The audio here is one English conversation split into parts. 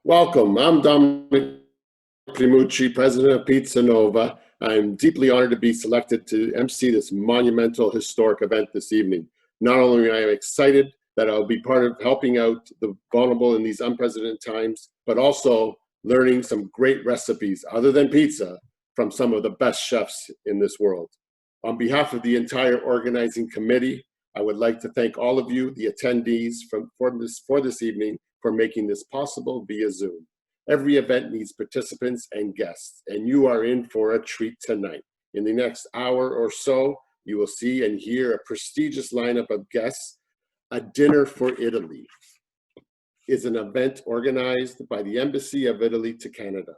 Welcome. I'm Dominic Primucci, president of Pizza Nova. I'm deeply honored to be selected to MC this monumental historic event this evening. Not only am I excited that I'll be part of helping out the vulnerable in these unprecedented times, but also learning some great recipes other than pizza from some of the best chefs in this world. On behalf of the entire organizing committee, I would like to thank all of you, the attendees for this evening, for making this possible via Zoom. Every event needs participants and guests, and you are in for a treat tonight. In the next hour or so, you will see and hear a prestigious lineup of guests. A Dinner for Italy is an event organized by the Embassy of Italy to Canada.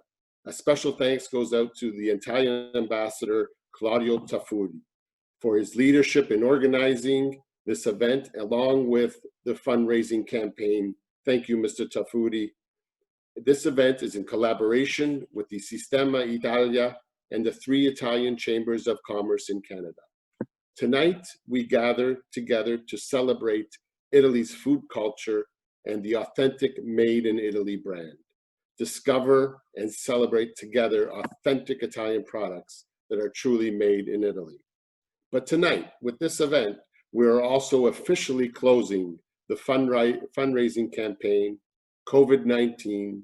A special thanks goes out to the Italian ambassador, Claudio Taffuri, for his leadership in organizing this event, along with the fundraising campaign. Thank you, Mr. Taffuri. This event is in collaboration with the Sistema Italia and the 3 Italian Chambers of Commerce in Canada. Tonight, we gather together to celebrate Italy's food culture and the authentic Made in Italy brand. Discover and celebrate together authentic Italian products that are truly made in Italy. But tonight, with this event, we are also officially closing the fundraising campaign, COVID-19,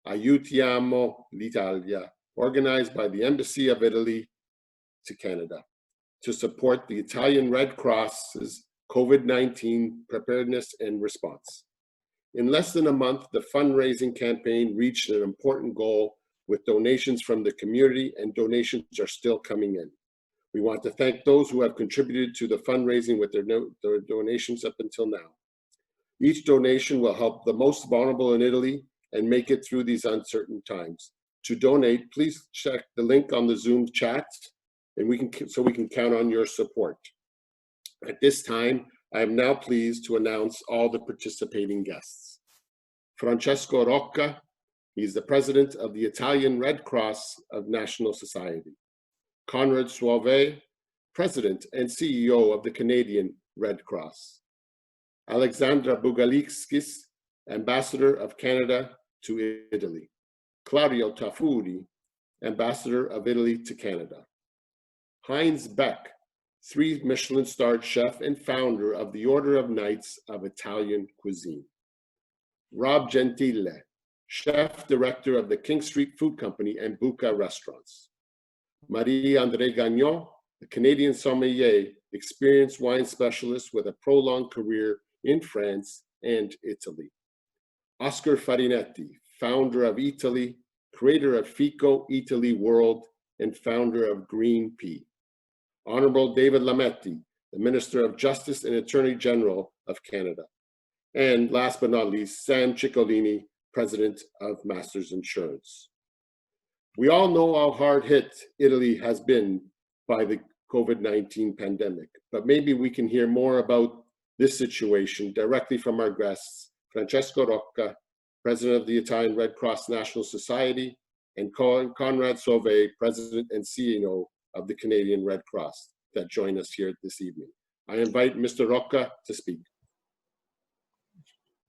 AiutiAMO l'Italia, organized by the Embassy of Italy to Canada, to support the Italian Red Cross's COVID-19 preparedness and response. In less than a month, the fundraising campaign reached an important goal with donations from the community, and donations are still coming in. We want to thank those who have contributed to the fundraising with their donations up until now. Each donation will help the most vulnerable in Italy and make it through these uncertain times. To donate, please check the link on the Zoom chat, and we can count on your support. At this time, I am now pleased to announce all the participating guests. Francesco Rocca, he's the president of the Italian Red Cross of National Society. Conrad Suave, president and CEO of the Canadian Red Cross. Alexandra Bugalikskis, ambassador of Canada to Italy. Claudio Taffuri, ambassador of Italy to Canada. Heinz Beck, 3-Michelin starred chef and founder of the Order of Knights of Italian Cuisine. Rob Gentile, chef director of the King Street Food Company and Buca Restaurants. Marie-André Gagnon, a Canadian sommelier, experienced wine specialist with a prolonged career in France and Italy. Oscar Farinetti, founder of Italy, creator of Fico Italy World, and founder of Green Pea. Honorable David Lametti, the Minister of Justice and Attorney General of Canada. And last but not least, Sam Ciccolini, President of Masters Insurance. We all know how hard hit Italy has been by the COVID-19 pandemic, but maybe we can hear more about this situation directly from our guests, Francesco Rocca, President of the Italian Red Cross National Society, and Conrad Sauvé, President and CEO of the Canadian Red Cross, that join us here this evening. I invite Mr. Rocca to speak.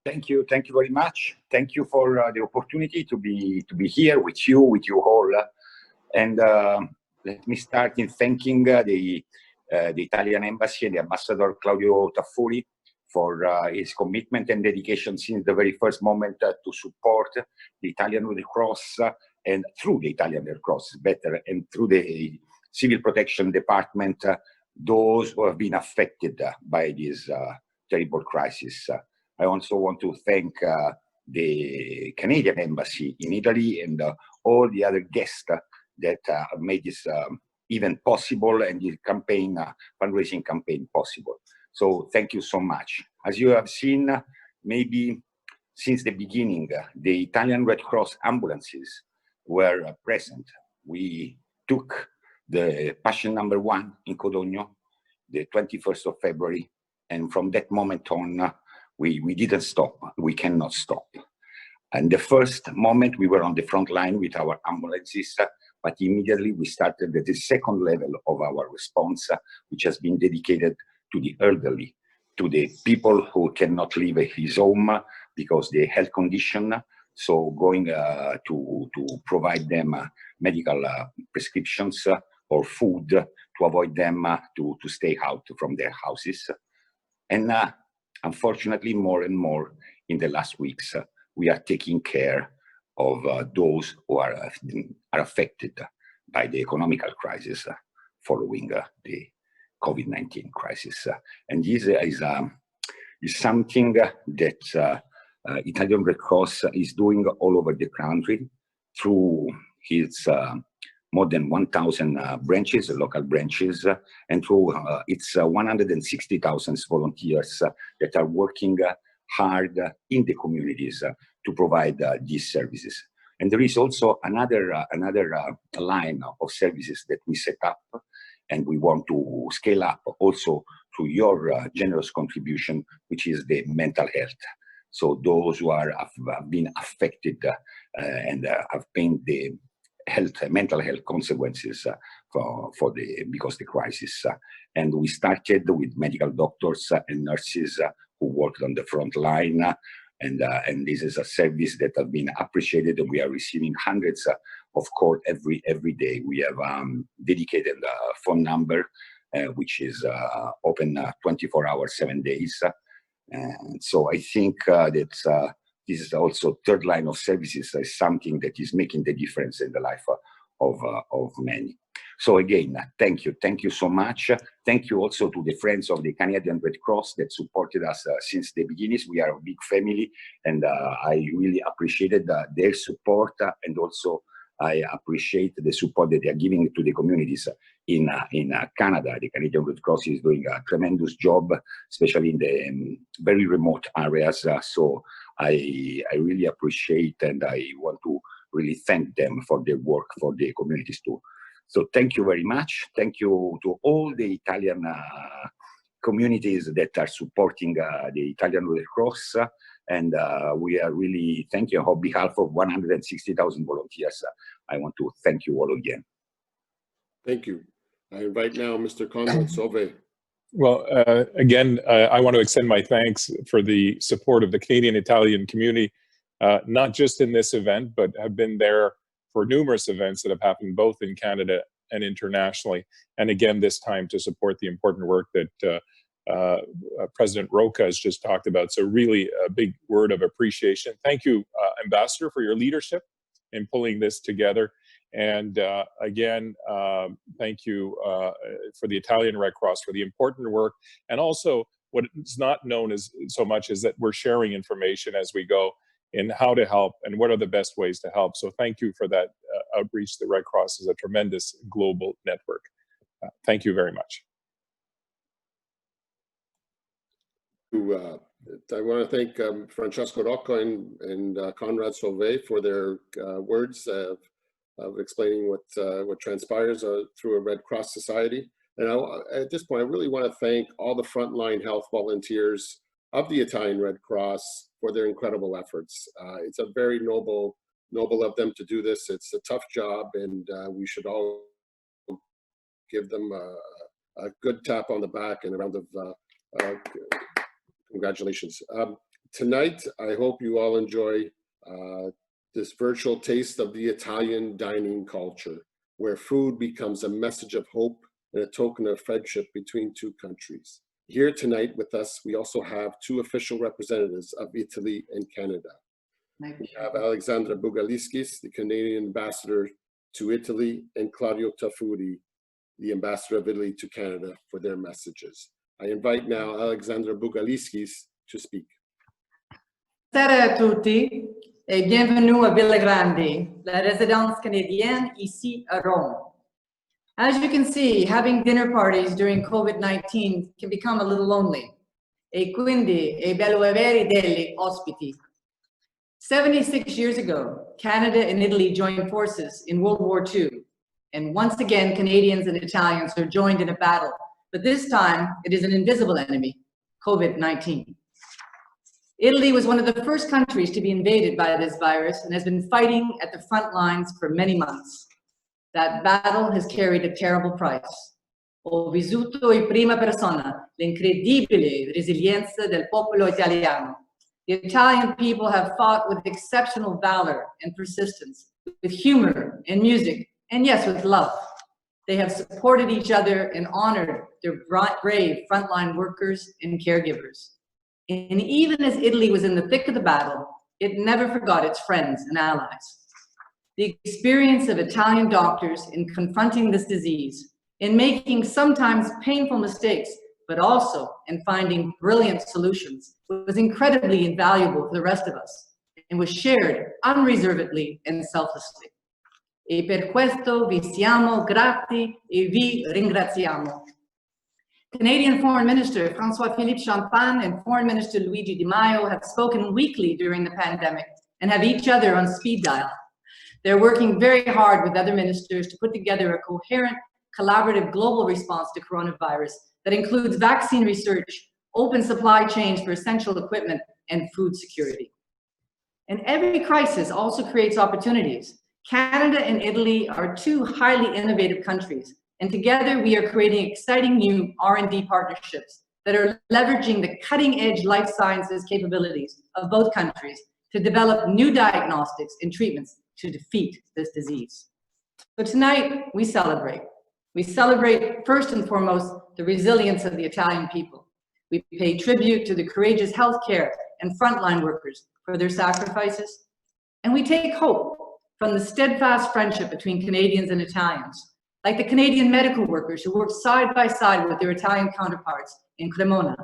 Thank you very much. Thank you for the opportunity to be here with you all. And let me start in thanking the Italian Embassy and the Ambassador Claudio Taffuri for his commitment and dedication since the very first moment to support the Italian Red Cross, and through the Italian Red Cross, better, and through the Civil Protection Department, those who have been affected by this terrible crisis. I also want to thank the Canadian Embassy in Italy and all the other guests that made this event possible and the campaign, fundraising campaign possible. So thank you so much. As you have seen, maybe since the beginning, the Italian Red Cross ambulances were present. We took the patient number 1 in Codogno, the 21st of February, and from that moment on, we didn't stop. We cannot stop. And the first moment we were on the front line with our ambulances, but immediately we started the second level of our response, which has been dedicated to the elderly, to the people who cannot leave his home because the health condition, So going to provide them medical prescriptions or food to avoid them to stay out from their houses. And unfortunately, more and more in the last weeks, we are taking care of those who are affected by the economical crisis following the COVID-19 crisis. And this is something that Italian Red Cross is doing all over the country through its more than 1,000 branches, local branches, and through its 160,000 volunteers that are working hard in the communities to provide these services. And there is also another line of services that we set up, and we want to scale up also through your generous contribution, which is the mental health. So those who have been affected and have paid the mental health consequences because the crisis. And we started with medical doctors and nurses who worked on the front line. And this is a service that has been appreciated. We are receiving hundreds of calls every day. We have dedicated phone number, which is open 24 hours, 7 days. And so I think that this is also third line of services is something that is making the difference in the life of many. So again, thank you so much. Thank you also to the friends of the Canadian Red Cross that supported us since the beginnings. We are a big family, and I really appreciated their support, and also I appreciate the support that they are giving to the communities in Canada. The Canadian Red Cross is doing a tremendous job, especially in the very remote areas. So I really appreciate, and I want to really thank them for their work for the communities too. So thank you very much. Thank you to all the Italian communities that are supporting the Italian Red Cross. And we are really thank you on behalf of 160,000 volunteers. I want to thank you all again. Thank you. I invite now Mr. Conrad Sauvé. Well, again, I want to extend my thanks for the support of the Canadian Italian community, not just in this event, but have been there for numerous events that have happened both in Canada and internationally. And again, this time to support the important work that President Roca has just talked about. So really a big word of appreciation. Thank you, Ambassador, for your leadership in pulling this together. And again, thank you for the Italian Red Cross for the important work. And also what is not known as so much is that we're sharing information as we go in how to help and what are the best ways to help. So thank you for that outreach. The Red Cross is a tremendous global network. Thank you very much. I want to thank Francesco Rocco and Conrad Sauvé for their words of explaining what transpires through a Red Cross society. And at this point, I really want to thank all the frontline health volunteers of the Italian Red Cross for their incredible efforts. It's a very noble of them to do this. It's a tough job, and we should all give them a good tap on the back and a round of congratulations. Tonight, I hope you all enjoy this virtual taste of the Italian dining culture, where food becomes a message of hope and a token of friendship between two countries. Here tonight with us, we also have two official representatives of Italy and Canada. We have Alexandra Bugaliskis, the Canadian ambassador to Italy, and Claudio Tafuri, the ambassador of Italy to Canada, for their messages. I invite now Alexandra Bugaliskis to speak. Buonasera a tutti et bienvenue à Ville Grande, la résidence canadienne ici à Rome. As you can see, having dinner parties during COVID-19 can become a little lonely. E quindi è bello avere degli ospiti. 76 years ago, Canada and Italy joined forces in World War II. And once again, Canadians and Italians are joined in a battle. But this time, it is an invisible enemy, COVID-19. Italy was one of the first countries to be invaded by this virus and has been fighting at the front lines for many months. That battle has carried a terrible price. Ho vissuto in prima persona l'incredibile resilienza del popolo italiano. The Italian people have fought with exceptional valor and persistence, with humor and music, and yes, with love. They have supported each other and honored their brave frontline workers and caregivers. And even as Italy was in the thick of the battle, it never forgot its friends and allies. The experience of Italian doctors in confronting this disease, in making sometimes painful mistakes, but also in finding brilliant solutions, was incredibly invaluable for the rest of us, and was shared unreservedly and selflessly. E per questo vi siamo grati e vi ringraziamo. Canadian Foreign Minister François-Philippe Champagne and Foreign Minister Luigi Di Maio have spoken weekly during the pandemic and have each other on speed dial. They're working very hard with other ministers to put together a coherent, collaborative global response to coronavirus that includes vaccine research, open supply chains for essential equipment, and food security. And every crisis also creates opportunities. Canada and Italy are two highly innovative countries, and together we are creating exciting new R&D partnerships that are leveraging the cutting-edge life sciences capabilities of both countries to develop new diagnostics and treatments to defeat this disease. So tonight, we celebrate. We celebrate, first and foremost, the resilience of the Italian people. We pay tribute to the courageous healthcare and frontline workers for their sacrifices. And we take hope from the steadfast friendship between Canadians and Italians, like the Canadian medical workers who work side by side with their Italian counterparts in Cremona,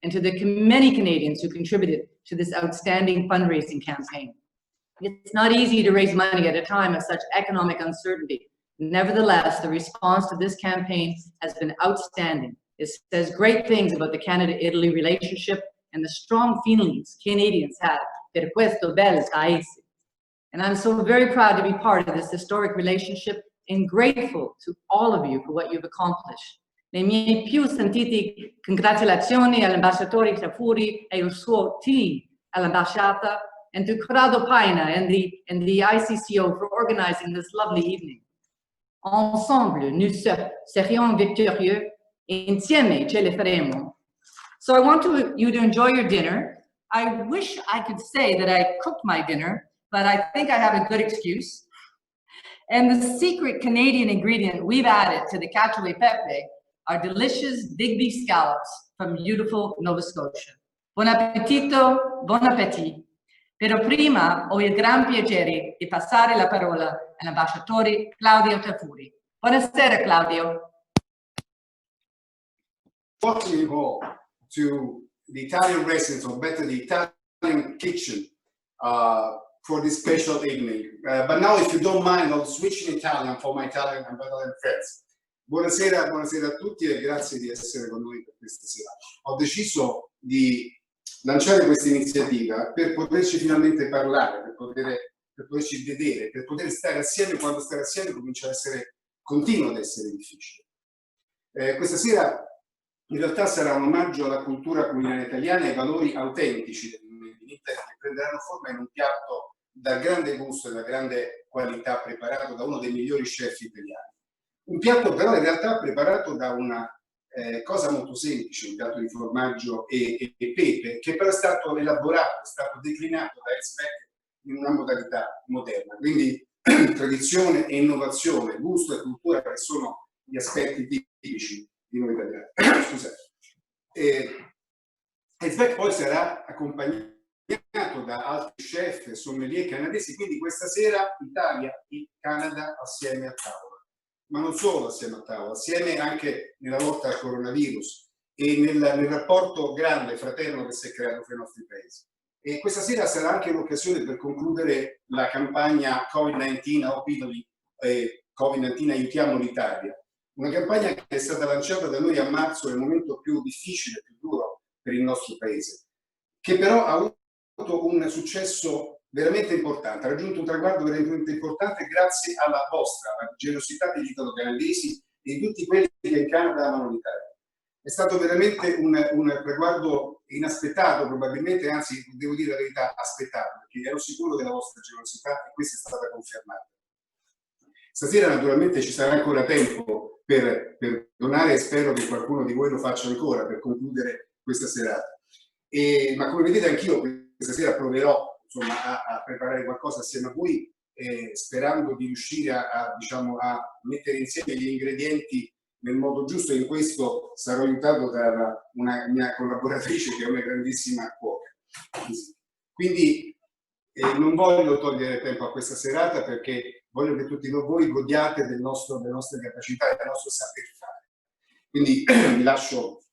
and to the many Canadians who contributed to this outstanding fundraising campaign. It's not easy to raise money at a time of such economic uncertainty. Nevertheless, the response to this campaign has been outstanding. It says great things about the Canada-Italy relationship and the strong feelings Canadians have per questo bel paese. And I'm so very proud to be part of this historic relationship and grateful to all of you for what you've accomplished. Le mie più sentite congratulazioni all'ambasciatore Tafuri e il suo team all'ambasciata, and to Corrado Paina and the ICCO for organizing this lovely evening. Ensemble, nous serions victorieux, insieme ce le faremo. So I want you to enjoy your dinner. I wish I could say that I cooked my dinner, but I think I have a good excuse. And the secret Canadian ingredient we've added to the CACIO e PEPE are delicious big beef scallops from beautiful Nova Scotia. Buon appetito, bon appétit. Però prima ho il gran piacere di passare la parola all'ambasciatore Claudio Tafuri. Buonasera, Claudio. Welcome you all to the Italian residence, or better, the Italian kitchen for this special evening. But now, if you don't mind, I'll switch in Italian for my Italian and Italian friends. Buonasera, buonasera a tutti e grazie di essere con noi per questa sera. Ho deciso di lanciare questa iniziativa per poterci finalmente parlare, per poterci vedere, per poter stare assieme quando stare assieme continua ad essere difficile. Questa sera in realtà sarà un omaggio alla cultura culinaria italiana e ai valori autentici del Made in Italy, che prenderanno forma in un piatto dal grande gusto e da grande qualità preparato da uno dei migliori chef italiani. Un piatto però in realtà preparato da una cosa molto semplice, un piatto di formaggio e pepe, che però è stato elaborato, è stato declinato da Heinz Beck in una modalità moderna. Quindi tradizione e innovazione, gusto e cultura, che sono gli aspetti tipici di noi italiani. Scusate. Heinz Beck poi sarà accompagnato da altri chef e sommelier canadesi, quindi questa sera Italia e Canada assieme a tavola. Ma non solo assieme a tavola, assieme anche nella lotta al coronavirus e nel rapporto grande, fraterno che si è creato fra i nostri paesi. E questa sera sarà anche l'occasione per concludere la campagna Covid-19 Help Italy, Covid-19 aiutiamo l'Italia. Una campagna che è stata lanciata da noi a marzo nel momento più difficile, più duro per il nostro paese, che però ha avuto un successo veramente importante, ha raggiunto un traguardo veramente importante grazie alla vostra, alla generosità degli italo-canadesi e di tutti quelli che in Canada amano l'Italia. È stato veramente un traguardo inaspettato, probabilmente, anzi, devo dire la verità, aspettato, perché ero sicuro della vostra generosità e questa è stata confermata. Stasera naturalmente ci sarà ancora tempo per donare e spero che qualcuno di voi lo faccia ancora per concludere questa serata. Ma come vedete anch'io questa sera proverò insomma, a preparare qualcosa assieme a voi, sperando di riuscire diciamo, a mettere insieme gli ingredienti nel modo giusto, e in questo sarò aiutato da una mia collaboratrice che è una grandissima cuoca. Quindi non voglio togliere tempo a questa serata, perché voglio che tutti voi godiate delle nostre capacità e del nostro saper fare. Quindi vi lascio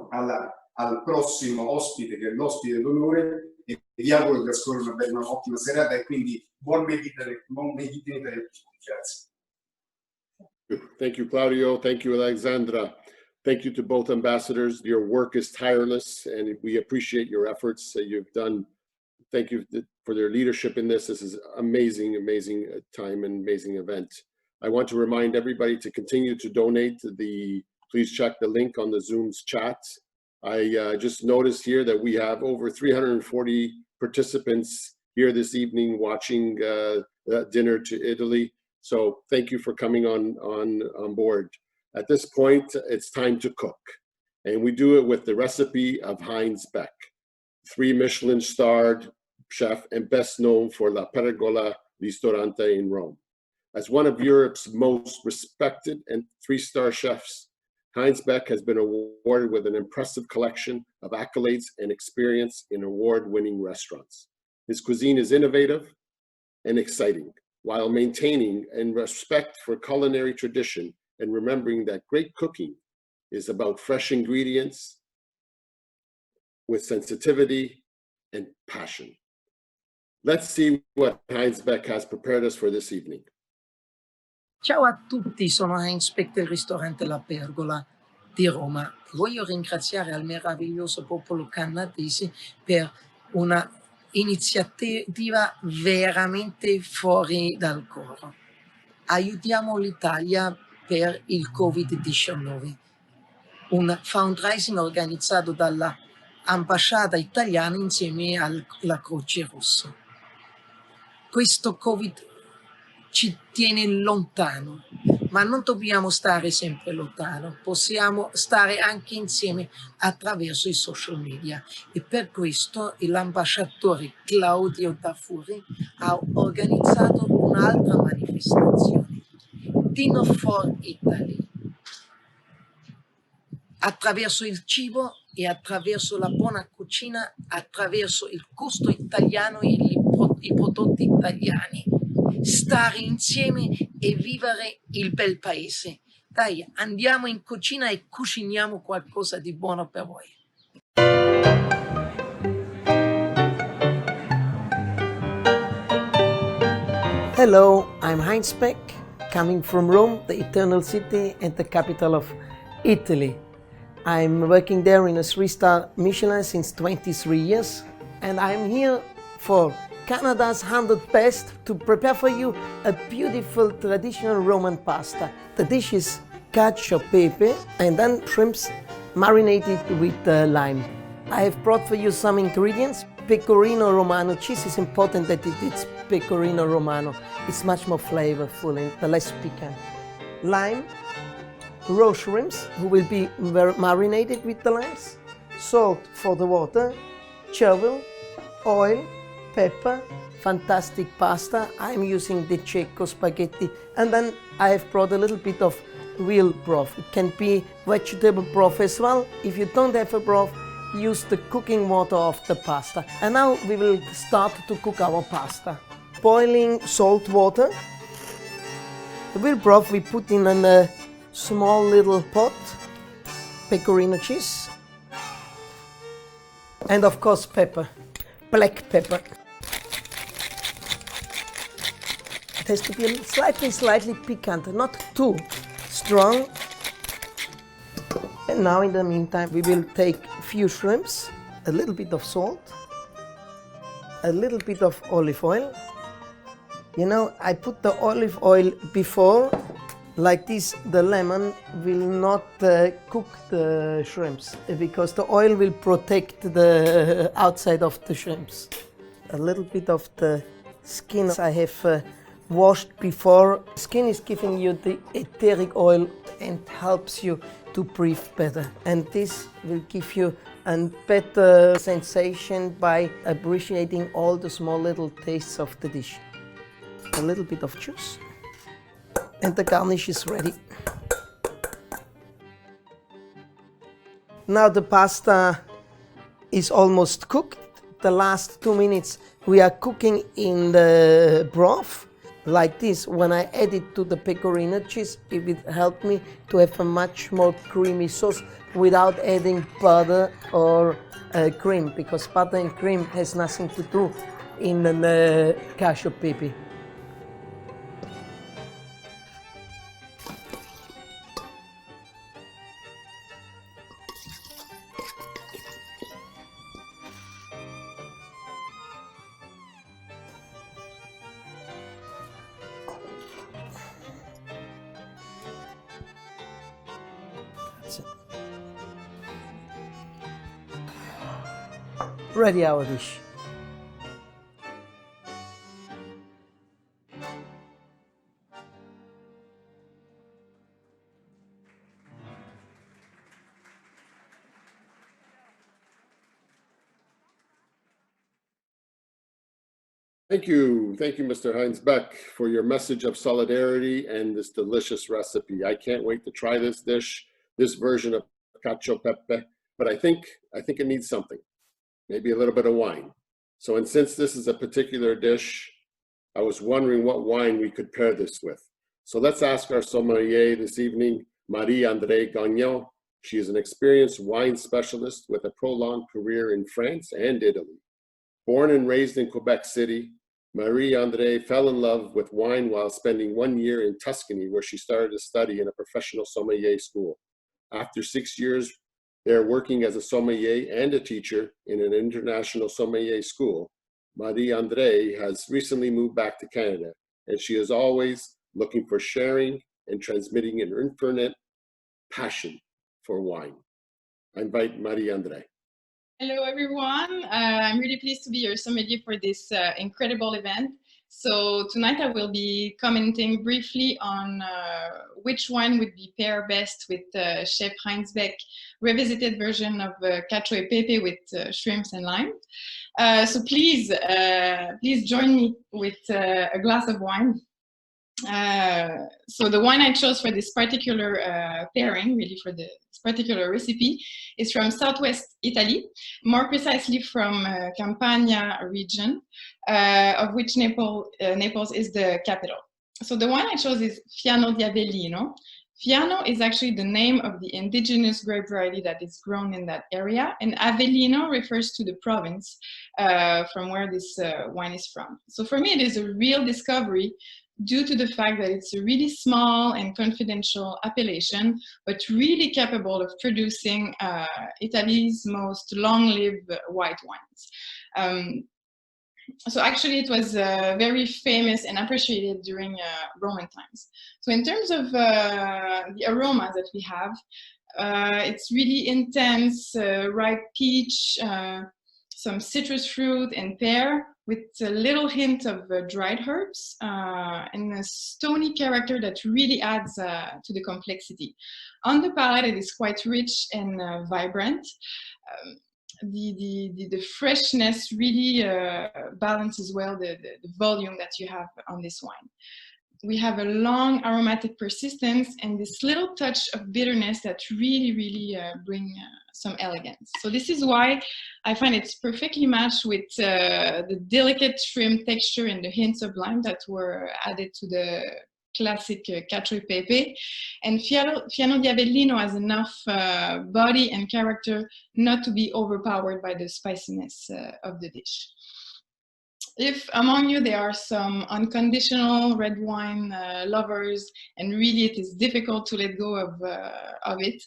al prossimo ospite, che è l'ospite d'onore, e vi auguro di trascorrere una ottima serata, e quindi buon meditare per tutti. Grazie. Thank you, Claudio. Thank you, Alexandra. Thank you to both ambassadors. Your work is tireless, and we appreciate your efforts that you've done. Thank you for their leadership in this. This is amazing, amazing time and amazing event. I want to remind everybody to continue to donate. Please check the link on the Zoom's chat. I just noticed here that we have over 340 participants here this evening watching Dinner to Italy. So thank you for coming on board. At this point, it's time to cook. And we do it with the recipe of Heinz Beck, 3-Michelin starred chef and best known for La Pergola Ristorante in Rome. As one of Europe's most respected and 3-star chefs, Heinz Beck has been awarded with an impressive collection of accolades and experience in award-winning restaurants. His cuisine is innovative and exciting, while maintaining and respect for culinary tradition and remembering that great cooking is about fresh ingredients with sensitivity and passion. Let's see what Heinz Beck has prepared us for this evening. Ciao a tutti, sono Heinz Beck del ristorante La Pergola di Roma. Voglio ringraziare al meraviglioso popolo canadese per una iniziativa veramente fuori dal coro. Aiutiamo l'Italia per il Covid-19, un fundraising organizzato dalla ambasciata italiana insieme alla Croce Rossa. Questo Covid ci tiene lontano, ma non dobbiamo stare sempre lontano, possiamo stare anche insieme attraverso i social media, e per questo l'ambasciatore Claudio Tafuri ha organizzato un'altra manifestazione, Dinner for Italy. Attraverso il cibo e attraverso la buona cucina, attraverso il gusto italiano e i prodotti italiani, stare insieme e vivere il bel paese. Dai, andiamo in cucina e cuciniamo qualcosa di buono per voi. Hello, I'm Heinz Beck, coming from Rome, the eternal city and the capital of Italy. I'm working there in a 3-star Michelin since 23 years, and I'm here for Canada's 100 best to prepare for you a beautiful traditional Roman pasta. The dish is CACIO pepe and then shrimps marinated with lime. I have brought for you some ingredients. Pecorino Romano cheese is important that it's Pecorino Romano. It's much more flavorful and less piquant. Lime, raw shrimps who will be marinated with the limes, salt for the water, chervil, oil, pepper, fantastic pasta. I'm using the Cecco spaghetti, and then I have brought a little bit of real broth. It can be vegetable broth as well. If you don't have a broth, use the cooking water of the pasta. And now we will start to cook our pasta. Boiling salt water. The real broth we put in a small little pot. Pecorino cheese. And of course pepper, black pepper. It has to be slightly piquant, not too strong. And now in the meantime we will take a few shrimps, a little bit of salt, a little bit of olive oil. You know, I put the olive oil before, like this the lemon will not cook the shrimps because the oil will protect the outside of the shrimps. A little bit of the skin I have washed before. Skin is giving you the etheric oil and helps you to breathe better. And this will give you a better sensation by appreciating all the small little tastes of the dish. A little bit of juice. And the garnish is ready. Now the pasta is almost cooked. The last 2 minutes we are cooking in the broth. Like this, when I add it to the pecorino cheese, it will help me to have a much more creamy sauce without adding butter or cream, because butter and cream has nothing to do in the CACIO PEPE. Ready our dish. Thank you, Mr. Heinz Beck, for your message of solidarity and this delicious recipe. I can't wait to try this dish, this version of cacio pepe, but I think it needs something, maybe a little bit of wine. So, and since this is a particular dish, I was wondering what wine we could pair this with. So let's ask our sommelier this evening, Marie-Andrée Gagnon. She is an experienced wine specialist with a prolonged career in France and Italy. Born and raised in Quebec City, Marie-Andrée fell in love with wine while spending 1 year in Tuscany, where she started to study in a professional sommelier school. After 6 years there working as a sommelier and a teacher in an international sommelier school, Marie-Andrée has recently moved back to Canada, and she is always looking for sharing and transmitting an infinite passion for wine. I invite Marie-Andrée. Hello, everyone. I'm really pleased to be your sommelier for this incredible event. So tonight I will be commenting briefly on which wine would be pair best with Chef Heinz Beck revisited version of cacio e pepe with shrimps and lime. So please join me with a glass of wine. So the wine I chose for this particular pairing, really for this particular recipe, is from Southwest Italy, more precisely from Campania region, of which Naples is the capital. So the wine I chose is Fiano di Avellino. Fiano is actually the name of the indigenous grape variety that is grown in that area, and Avellino refers to the province from where this wine is from. So for me, it is a real discovery due to the fact that it's a really small and confidential appellation, but really capable of producing Italy's most long-lived white wines. So actually it was very famous and appreciated during Roman times. So in terms of the aromas that we have, it's really intense, ripe peach, some citrus fruit and pear, with a little hint of dried herbs and a stony character that really adds to the complexity. On the palate, it is quite rich and vibrant. The freshness really balances well the volume that you have on this wine. We have a long aromatic persistence and this little touch of bitterness that really bring some elegance. So this is why I find it's perfectly matched with the delicate shrimp texture and the hints of lime that were added to the classic cacio e pepe. And Fiano di Avellino has enough body and character not to be overpowered by the spiciness of the dish. If among you there are some unconditional red wine lovers and really it is difficult to let go of it,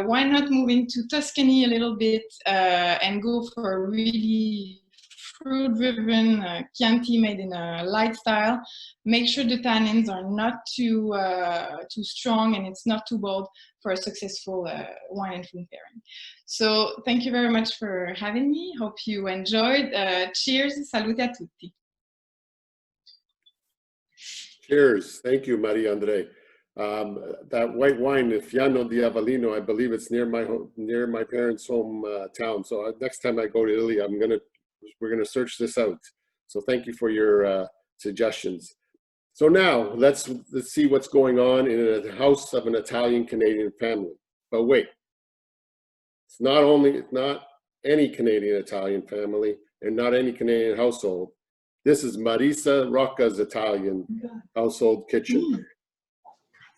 why not move into Tuscany a little bit and go for a really fruit-driven Chianti made in a light style. Make sure the tannins are not too strong and it's not too bold for a successful wine and food pairing. So thank you very much for having me. Hope you enjoyed. Cheers, salute a tutti. Cheers. Thank you, Marie-Andrée. That white wine, Fiano di Avellino, I believe it's near my parents' home town. So next time I go to Italy, we're gonna search this out. So thank you for your suggestions. So now let's see what's going on in a house of an Italian-Canadian family. But wait, it's not any Canadian-Italian family and not any Canadian household. This is Marisa Rocca's Italian household kitchen.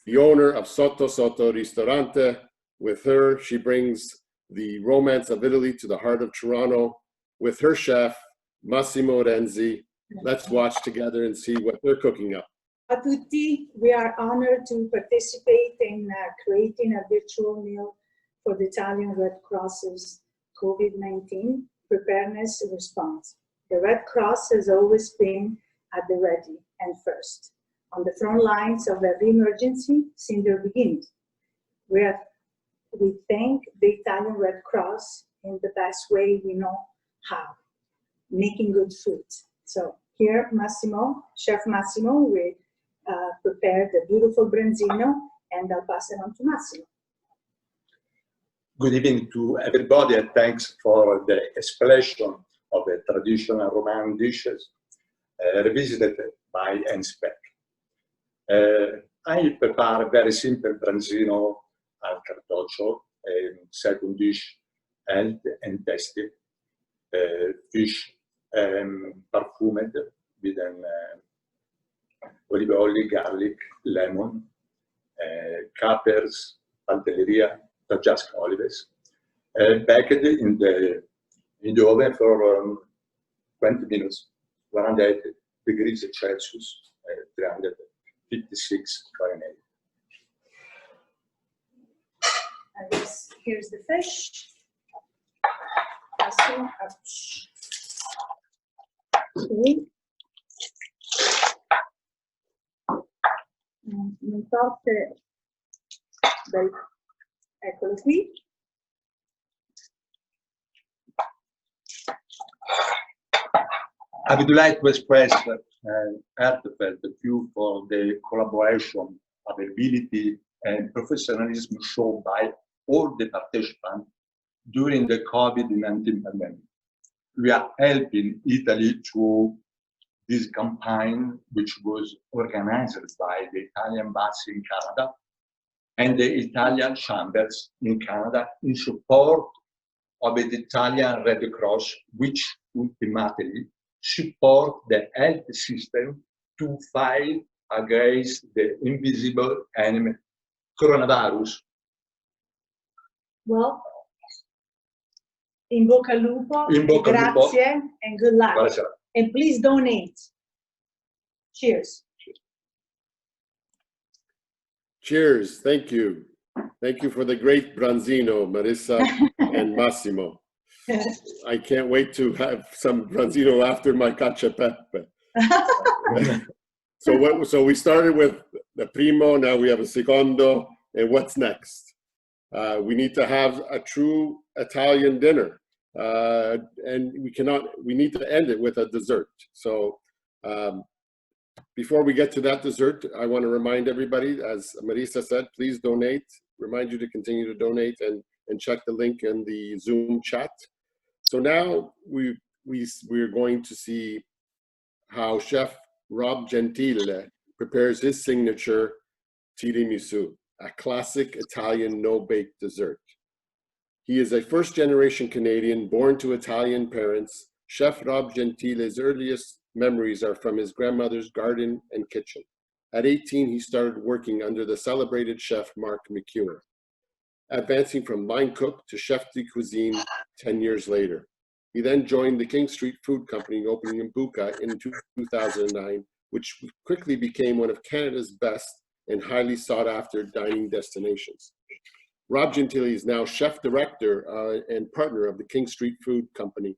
The owner of Sotto Sotto Ristorante. With her, she brings the romance of Italy to the heart of Toronto. With her chef, Massimo Renzi. Let's watch together and see what they're cooking up. Ciao a tutti, we are honored to participate in creating a virtual meal for the Italian Red Cross's COVID-19 preparedness response. The Red Cross has always been at the ready and first, on the front lines of every emergency since their beginnings. We thank the Italian Red Cross in the best way we know how, making good food. So here, Massimo, Chef Massimo, we prepared a beautiful branzino, and I'll pass it on to Massimo. Good evening to everybody, and thanks for the explanation of the traditional Roman dishes revisited by Heinz Beck. I prepare a very simple branzino al cartoccio, a second dish, healthy and tasty. Fish perfumed with an olive oil, garlic, lemon, capers, pantelleria, just olives, baked in the oven for 20 minutes, 100 degrees Celsius, 356 Fahrenheit. Here's the fish. Okay. Non so se eccolo qui. I would like to express heartfelt thank you for the collaboration, availability, and professionalism shown by all the participants during the COVID-19 pandemic. We are helping Italy through this campaign, which was organized by the Italian Embassy in Canada and the Italian Chambers in Canada in support of the Italian Red Cross, which ultimately support the health system to fight against the invisible enemy, coronavirus. Well, in bocca al lupo, grazie, and good luck. Buonasera. And please donate. Cheers. Cheers. Thank you. Thank you for the great branzino, Marisa and Massimo. I can't wait to have some branzino after my cacio e pepe. So we started with the primo, now we have a secondo, and what's next? We need to have a true Italian dinner, and we need to end it with a dessert. So before we get to that dessert, I want to remind everybody, as Marisa said, please donate. Remind you to continue to donate and check the link in the Zoom chat. So now we're going to see how Chef Rob Gentile prepares his signature tiramisu, a classic Italian no-bake dessert. He is a first-generation Canadian born to Italian parents. Chef Rob Gentile's earliest memories are from his grandmother's garden and kitchen. At 18, he started working under the celebrated chef Mark McEwen, advancing from line cook to chef de cuisine 10 years later. He then joined the King Street Food Company, opening in Buca in 2009, which quickly became one of Canada's best and highly sought after dining destinations. Rob Gentile is now chef director and partner of the King Street Food Company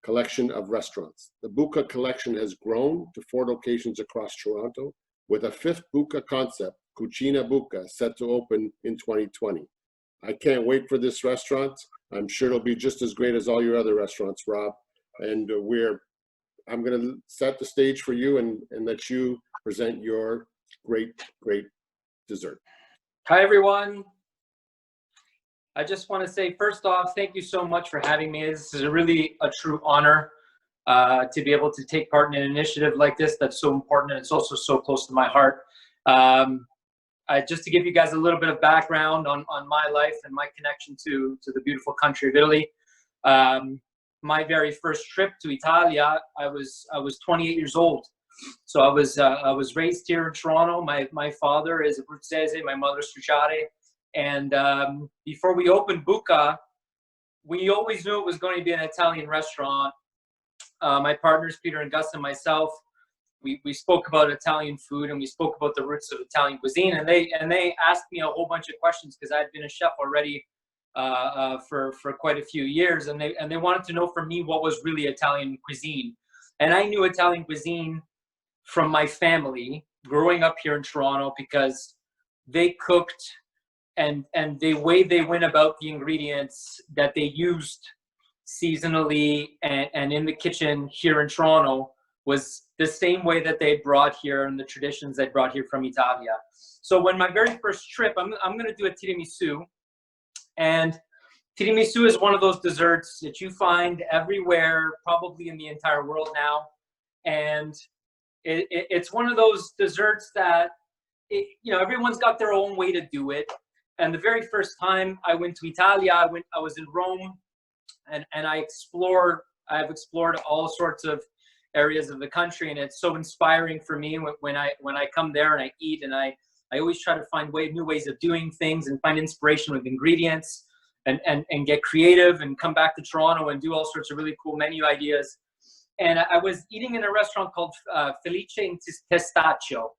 collection of restaurants. The Buca collection has grown to 4 locations across Toronto, with a 5th Buca concept, Cucina Buca, set to open in 2020. I can't wait for this restaurant. I'm sure it'll be just as great as all your other restaurants, Rob. And I'm going to set the stage for you and let you present your great dessert. Hi, everyone. I just want to say, first off, thank you so much for having me. This is really a true honor to be able to take part in an initiative like this that's so important, and it's also so close to my heart. Just to give you guys a little bit of background on my life and my connection to the beautiful country of Italy. My very first trip to Italia, I was 28 years old. So I was raised here in Toronto. My father is Abruzzese, my mother's Striciare. And before we opened Buca, we always knew it was going to be an Italian restaurant. My partners, Peter and Gus, and myself, we spoke about Italian food, and we spoke about the roots of Italian cuisine. And they asked me a whole bunch of questions because I had been a chef already for quite a few years, and they wanted to know from me what was really Italian cuisine. And I knew Italian cuisine from my family growing up here in Toronto, because they cooked, and the way they went about the ingredients that they used seasonally and in the kitchen here in Toronto was the same way that they brought here, and the traditions they brought here from Italia. So when my very first trip, I'm going to do a tiramisu. And tiramisu is one of those desserts that you find everywhere, probably in the entire world now. And it's one of those desserts that, everyone's got their own way to do it. And the very first time I went to Italia, I was in Rome, and I've explored all sorts of areas of the country, and it's so inspiring for me when I come there and I eat, and I always try to find new ways of doing things and find inspiration with ingredients and get creative and come back to Toronto and do all sorts of really cool menu ideas. And I was eating in a restaurant called Felice in Testaccio,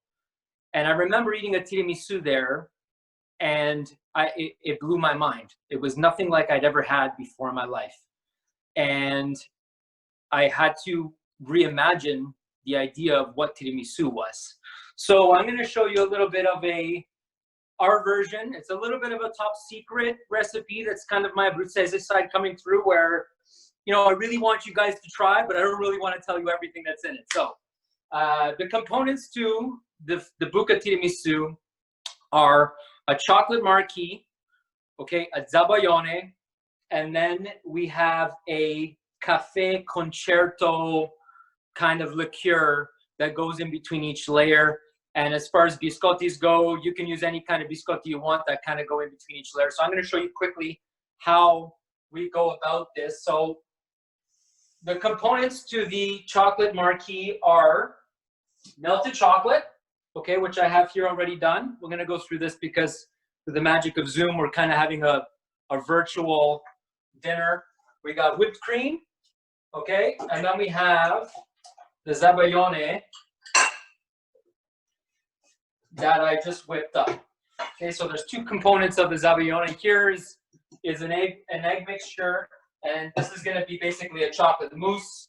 and I remember eating a tiramisu there, and it blew my mind. It was nothing like I'd ever had before in my life. And I had to reimagine the idea of what tiramisu was. So I'm going to show you a little bit of our version. It's a little bit of a top secret recipe that's kind of my Abruzzese side coming through, where, I really want you guys to try, but I don't really want to tell you everything that's in it. So the components to the Buca tiramisu are a chocolate marquis, okay, a zabaione, and then we have a cafe concerto kind of liqueur that goes in between each layer. And as far as biscottis go, you can use any kind of biscotti you want that kind of go in between each layer. So I'm going to show you quickly how we go about this. So the components to the chocolate marquis are melted chocolate, okay, which I have here already done. We're going to go through this because with the magic of Zoom, we're kind of having a virtual dinner. We got whipped cream, okay, and then we have the zabaione that I just whipped up. Okay, so there's two components of the zabaione. Here is an egg mixture, and this is going to be basically a chocolate mousse.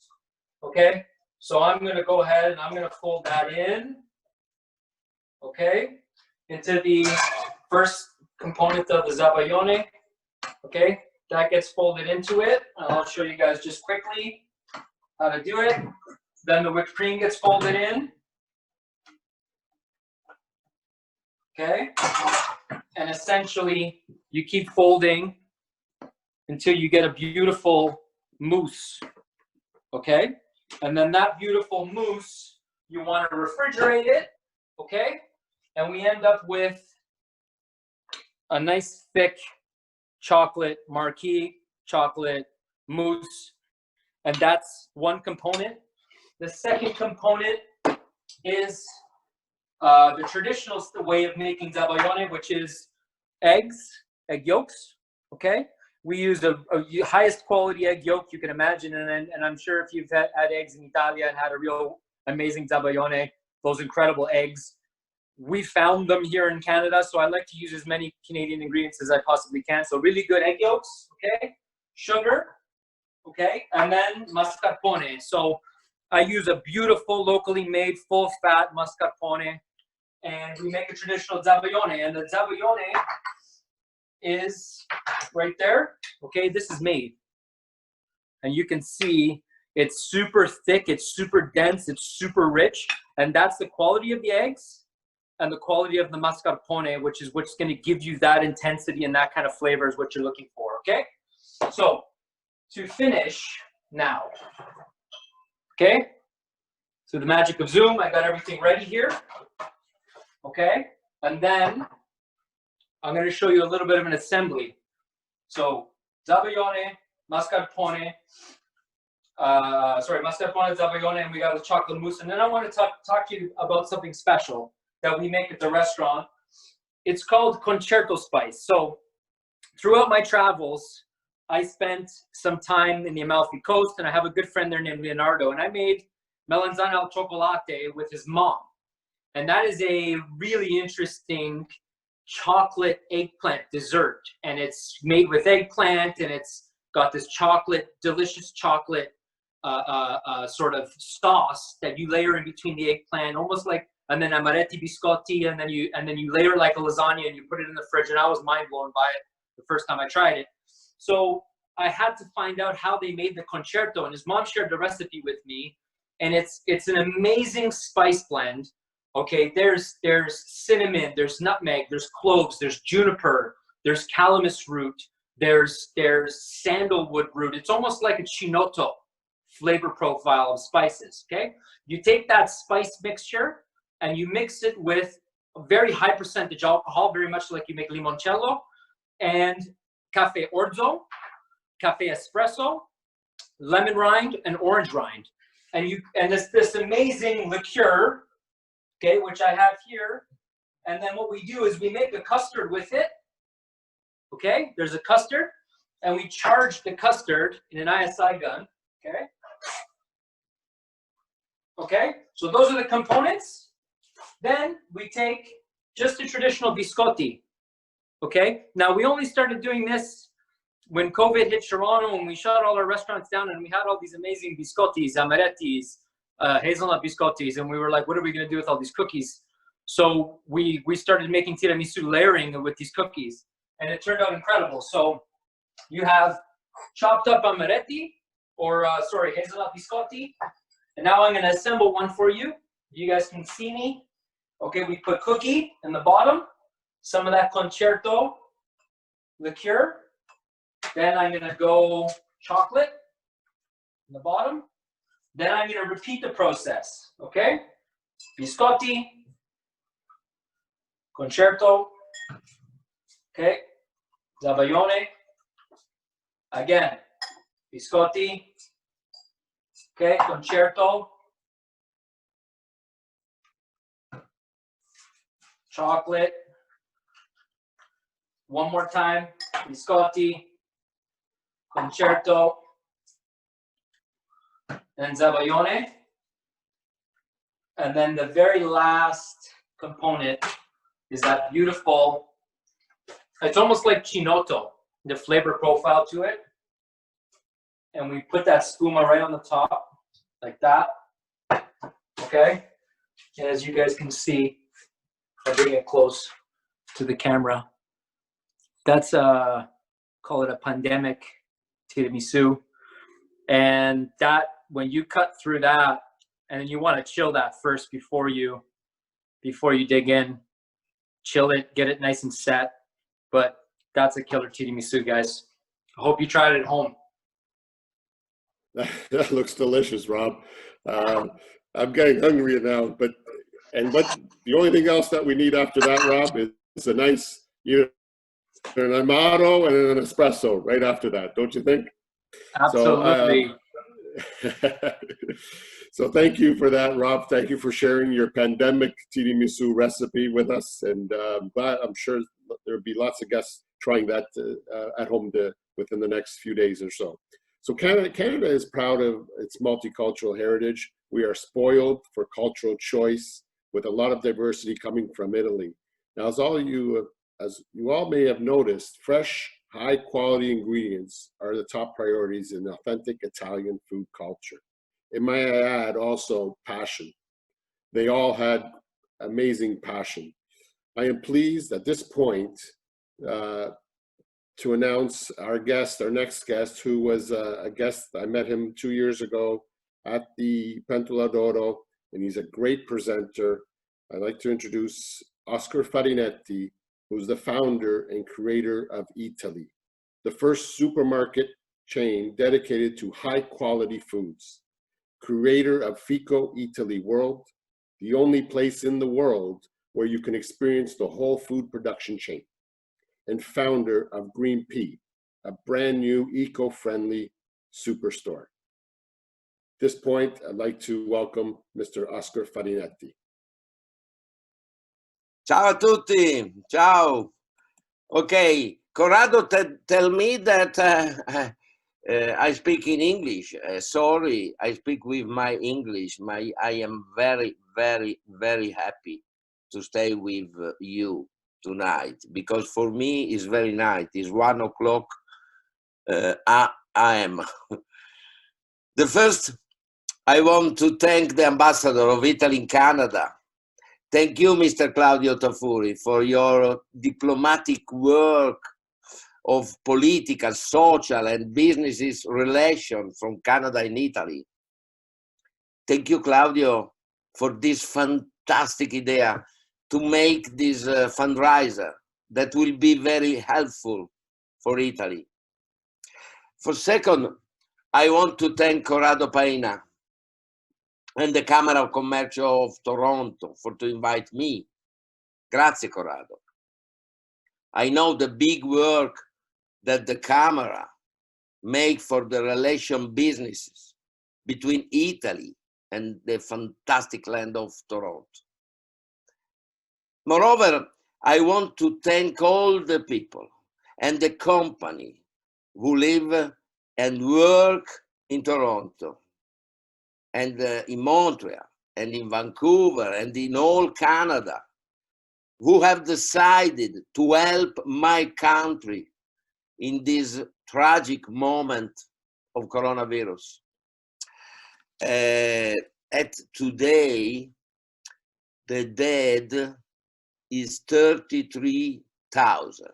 Okay, so I'm going to go ahead and I'm going to fold that in, okay, into the first component of the zabaione. Okay, that gets folded into it. I'll show you guys just quickly how to do it. Then the whipped cream gets folded in. Okay, and essentially you keep folding until you get a beautiful mousse. Okay, and then that beautiful mousse, you want to refrigerate it. Okay, and we end up with a nice thick chocolate marquis, chocolate mousse, and that's one component. The second component is the traditional way of making zabaione, which is egg yolks. Okay, we use the highest quality egg yolk you can imagine, and I'm sure if you've had eggs in Italia and had a real amazing zabaione, those incredible eggs, we found them here in Canada, so I like to use as many Canadian ingredients as I possibly can. So really good egg yolks, okay, sugar, okay, and then mascarpone. So I use a beautiful locally made full fat mascarpone, and we make a traditional zabaione, and the zabaione is right there. Okay, this is made, and you can see it's super thick, it's super dense, it's super rich, and that's the quality of the eggs. and the quality of the mascarpone, which is what's going to give you that intensity and that kind of flavor is what you're looking for, okay? So to finish now, okay? So the magic of Zoom, I got everything ready here, okay? And then I'm going to show you a little bit of an assembly. So zabaione, mascarpone, mascarpone, zabaione, and we got the chocolate mousse. And then I want to talk to you about something special that we make at the restaurant. It's called concerto spice. So throughout my travels, I spent some time in the Amalfi Coast, and I have a good friend there named Leonardo, and I made melanzane al chocolate with his mom. And that is a really interesting chocolate eggplant dessert. And it's made with eggplant, and it's got this chocolate, delicious chocolate sort of sauce that you layer in between the eggplant, almost like, and then amaretti biscotti, and then you layer like a lasagna and you put it in the fridge. And I was mind blown by it the first time I tried it. So I had to find out how they made the concerto, and his mom shared the recipe with me. And it's an amazing spice blend. Okay, there's cinnamon, there's nutmeg, there's cloves, there's juniper, there's calamus root, there's sandalwood root. It's almost like a chinotto flavor profile of spices, okay? You take that spice mixture and you mix it with a very high percentage alcohol, very much like you make limoncello, and cafe orzo, cafe espresso, lemon rind, and orange rind. And this amazing liqueur, okay, which I have here. And then what we do is we make a custard with it. Okay, there's a custard, and we charge the custard in an ISI gun. Okay. Okay, so those are the components. Then we take just a traditional biscotti. Okay, now we only started doing this when COVID hit Toronto, and we shut all our restaurants down, and we had all these amazing biscottis, amarettis, hazelnut biscottis, and we were like, what are we going to do with all these cookies? So we started making tiramisu layering with these cookies, and it turned out incredible. So you have chopped up amaretti, or hazelnut biscotti, and now I'm going to assemble one for you. You guys can see me. Okay, we put cookie in the bottom, some of that concerto liqueur. Then I'm going to go chocolate in the bottom. Then I'm going to repeat the process, okay? Biscotti, concerto, okay? Zabaione, again, biscotti, okay? Concerto, chocolate, one more time, biscotti, concerto, and zabaione. And then the very last component is that beautiful, it's almost like chinotto, the flavor profile to it. And we put that spuma right on the top, like that. Okay? And as you guys can see, I'll bring it close to the camera. That's call it a pandemic tiramisu. And that, when you cut through that, and then you want to chill that first before you dig in, chill it, get it nice and set. But that's a killer tiramisu, guys. I hope you tried it at home. That looks delicious, Rob. I'm getting hungry now, but the only thing else that we need after that, Rob, is a nice, an Amato and an espresso right after that, don't you think? Absolutely. So thank you for that, Rob. Thank you for sharing your pandemic tiramisu recipe with us, and I'm sure there'll be lots of guests trying that at home within the next few days or so. So Canada is proud of its multicultural heritage. We are spoiled for cultural choice with a lot of diversity coming from Italy. Now, as you all may have noticed, fresh, high quality ingredients are the top priorities in authentic Italian food culture. And may I add also passion. They all had amazing passion. I am pleased at this point to announce our next guest, who was a guest. I met him 2 years ago at the Pentola d'Oro, and he's a great presenter. I'd like to introduce Oscar Farinetti, who's the founder and creator of Eataly, the first supermarket chain dedicated to high-quality foods, creator of Fico Eataly World, the only place in the world where you can experience the whole food production chain, and founder of Green Pea, a brand new eco-friendly superstore. At this point, I'd like to welcome Mr. Oscar Farinetti. Ciao a tutti, ciao. Okay, Corrado tell me that I speak in English. Sorry, I speak with my English. I am very, very, very happy to stay with you tonight, because for me it's very night. It's 1 o'clock a.m. The first, I want to thank the ambassador of Italy in Canada. Thank you, Mr. Claudio Tafuri, for your diplomatic work of political, social, and business relations from Canada and Italy. Thank you, Claudio, for this fantastic idea to make this fundraiser that will be very helpful for Italy. For second, I want to thank Corrado Paina and the Camera of Commercio of Toronto to invite me. Grazie, Corrado. I know the big work that the Camera make for the relation businesses between Italy and the fantastic land of Toronto. Moreover, I want to thank all the people and the company who live and work in Toronto and in Montreal and in Vancouver and in all Canada, who have decided to help my country in this tragic moment of coronavirus. At today, the dead is 33,000.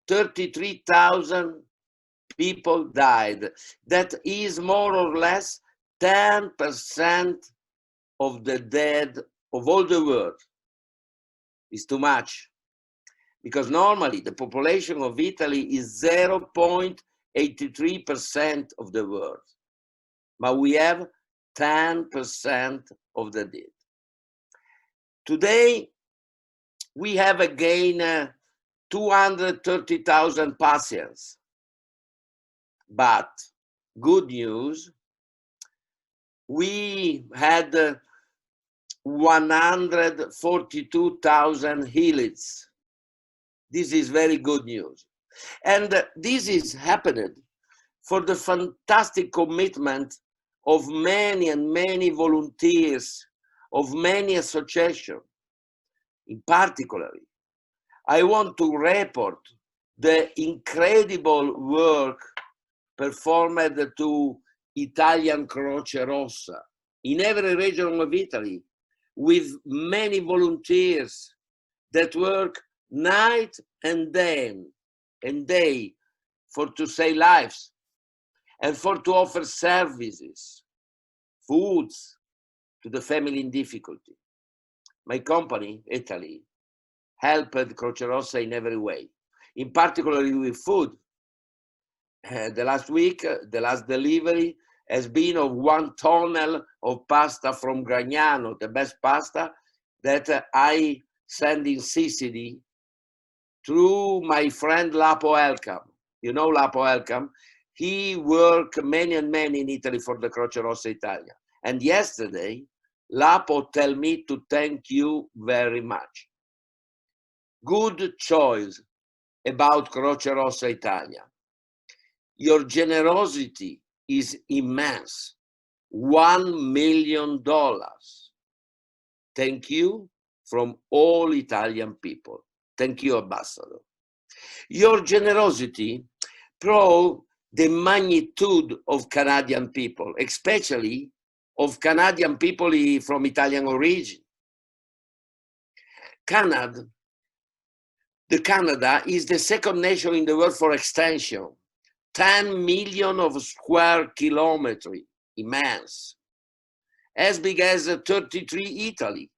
33,000 people died. That is more or less 10% of the dead of all the world. It's too much, because normally the population of Italy is 0.83% of the world, but we have 10% of the dead. Today, we have again 230,000 patients, but good news, we had 142,000 healeds. This is very good news. And this is happened for the fantastic commitment of many and many volunteers, of many associations. In particular, I want to report the incredible work performed to Italian Croce Rossa in every region of Italy, with many volunteers that work night and day for to save lives and for to offer services, foods to the family in difficulty. My company, Italy, helped Croce Rossa in every way, in particular with food. The last week, the last delivery has been of 1 ton of pasta from Gragnano, the best pasta that I send in Sicily through my friend Lapo Elcam. You know Lapo Elcam? He worked many and many in Italy for the Croce Rossa Italia. And yesterday, Lapo tell me to thank you very much. Good choice about Croce Rossa Italia. Your generosity is immense. $1 million. Thank you from all Italian people. Thank you, Ambassador. Your generosity proves the magnitude of Canadian people, especially of Canadian people from Italian origin. Canada is the second nation in the world for extension. 10 million of square kilometers, immense. As big as 33 Italy.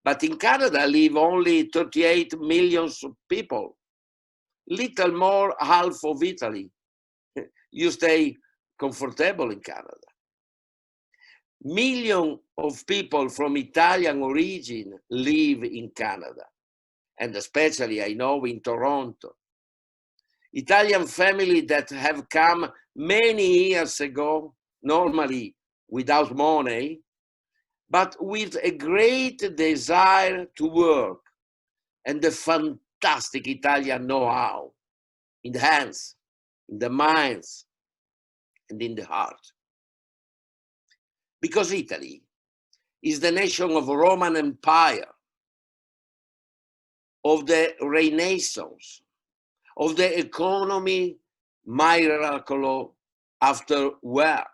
But in Canada live only 38 million people, little more half of Italy. You stay comfortable in Canada. Millions of people from Italian origin live in Canada, and especially I know in Toronto. Italian families that have come many years ago, normally without money, but with a great desire to work and the fantastic Italian know-how in the hands, in the minds, and in the heart. Because Italy is the nation of Roman Empire, of the Renaissance, of the economy miracle after war.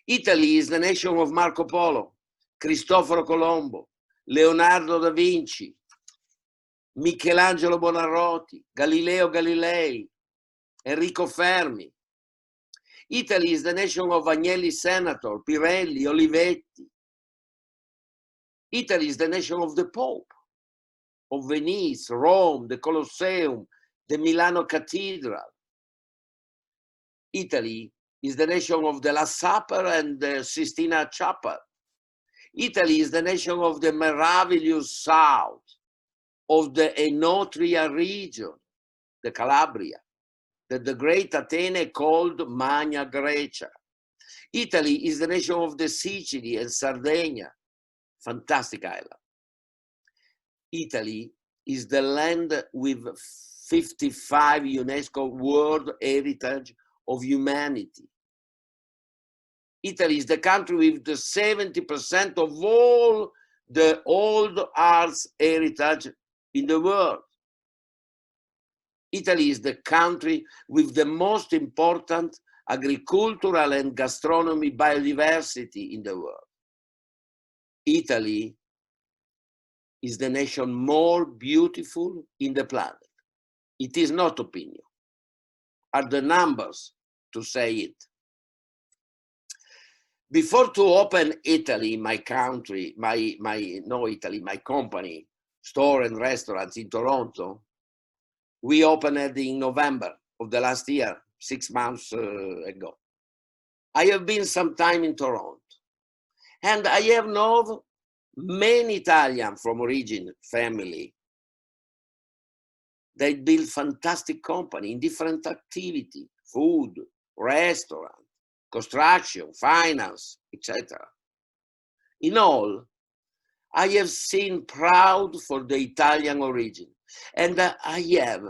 Italy is the nation of Marco Polo, Cristoforo Colombo, Leonardo da Vinci, Michelangelo Buonarroti, Galileo Galilei, Enrico Fermi. Italy is the nation of Agnelli Senator, Pirelli, Olivetti. Italy is the nation of the Pope, of Venice, Rome, the Colosseum, the Milano Cathedral. Italy is the nation of the Last Supper and the Sistina Chapel. Italy is the nation of the miraculous south, of the Enotria region, the Calabria, that the great Athene called Magna Grecia. Italy is the nation of the Sicily and Sardinia, fantastic island. Italy is the land with 55 UNESCO World Heritage of Humanity. Italy is the country with the 70% of all the old arts heritage in the world. Italy is the country with the most important agricultural and gastronomy biodiversity in the world. Italy is the nation more beautiful in the planet. It is not opinion, are the numbers to say it. Before to open Italy, my country, my company, store and restaurants in Toronto, we opened it in November of the last year, 6 months ago. I have been some time in Toronto, and I have known many Italian from origin family. They build fantastic company in different activity, food, restaurant, construction, finance, etc. In all, I have seen proud for the Italian origin, and I have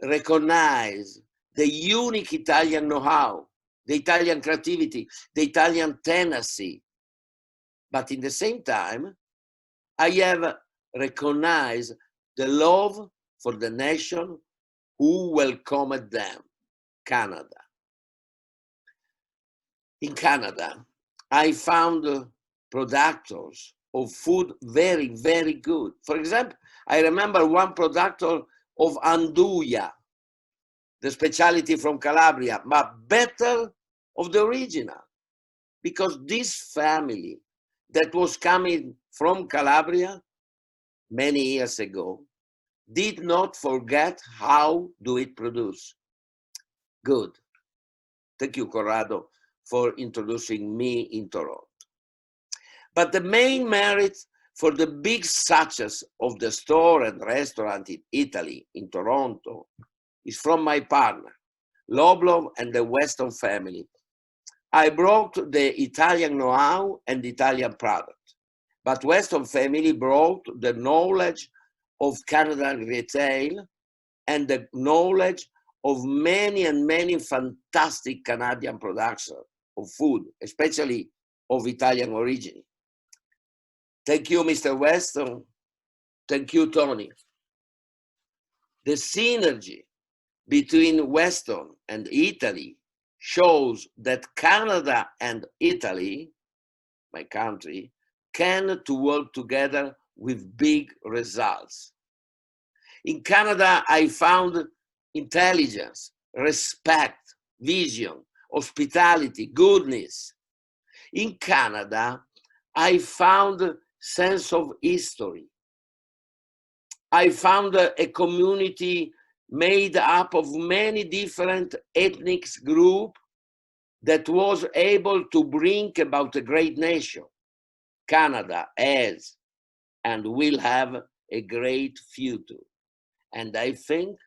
recognized the unique Italian know-how, the Italian creativity, the Italian tenacity. But in the same time, I have recognized the love for the nation who welcomed them, Canada. In Canada, I found producers of food very, very good. For example, I remember one producer of andouille, the specialty from Calabria, but better of the original, because this family that was coming from Calabria many years ago did not forget how do it produce. Good. Thank you, Corrado, for introducing me in Toronto. But the main merit for the big success of the store and restaurant in Italy, in Toronto, is from my partner, Loblo and the Weston family. I brought the Italian know-how and Italian product, but Weston family brought the knowledge of Canadian retail and the knowledge of many and many fantastic Canadian production of food, especially of Italian origin. Thank you, Mr. Weston. Thank you, Tony. The synergy between Weston and Italy shows that Canada and Italy, my country, can to work together with big results. In Canada, I found intelligence, respect, vision, hospitality, goodness. In Canada, I found sense of history. I found a community made up of many different ethnic groups that was able to bring about a great nation. Canada has and will have a great future. And I think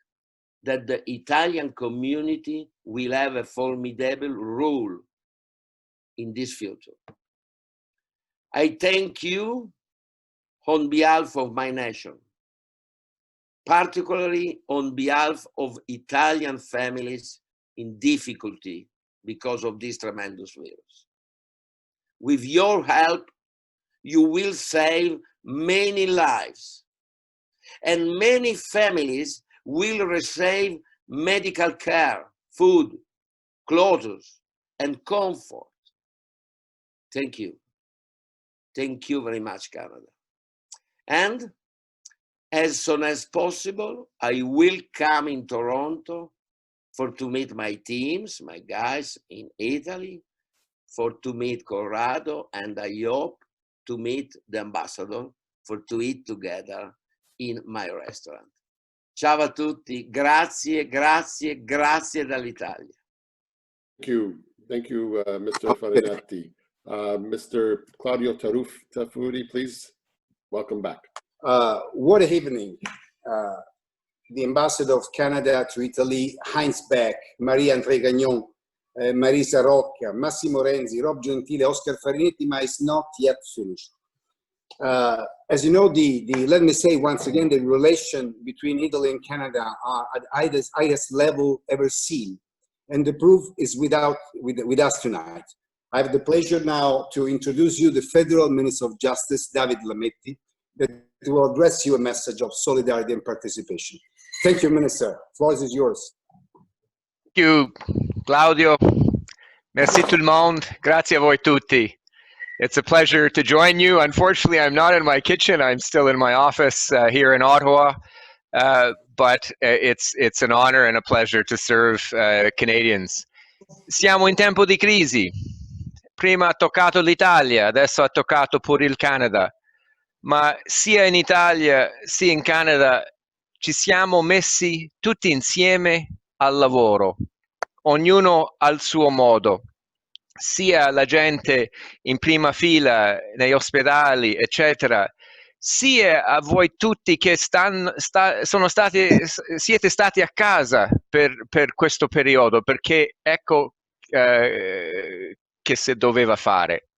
that the Italian community will have a formidable role in this future. I thank you on behalf of my nation, particularly on behalf of Italian families in difficulty because of this tremendous virus. With your help, you will save many lives, and many families will receive medical care, food, clothes, and comfort. Thank you. Thank you very much, Canada. And as soon as possible, I will come in Toronto to meet my teams, my guys in Italy, to meet Corrado, and I hope to meet the ambassador to eat together in my restaurant. Ciao a tutti, grazie, grazie, grazie dall'Italia. Thank you, Mr. Farinetti. Mr. Claudio Tafuri, please, welcome back. What an evening. The ambassador of Canada to Italy, Heinz Beck, Marie-André Gagnon, Marisa Rocca, Massimo Renzi, Rob Gentile, Oscar Farinetti, but it's not yet finished. As you know, let me say once again, the relation between Italy and Canada are at the highest level ever seen. And the proof is with us tonight. I have the pleasure now to introduce you the Federal Minister of Justice, David Lametti, that will address you a message of solidarity and participation. Thank you, Minister. The floor is yours. Thank you, Claudio. Merci tout le monde. Grazie a voi tutti. It's a pleasure to join you. Unfortunately, I'm not in my kitchen. I'm still in my office here in Ottawa. But it's an honor and a pleasure to serve Canadians. Siamo in tempo di crisi. Prima ha toccato l'Italia, adesso ha toccato pure il Canada. Ma sia in Italia sia in Canada ci siamo messi tutti insieme al lavoro, ognuno al suo modo. Sia la gente in prima fila negli ospedali, eccetera, sia a voi tutti che siete stati a casa per questo periodo, perché ecco che si doveva fare.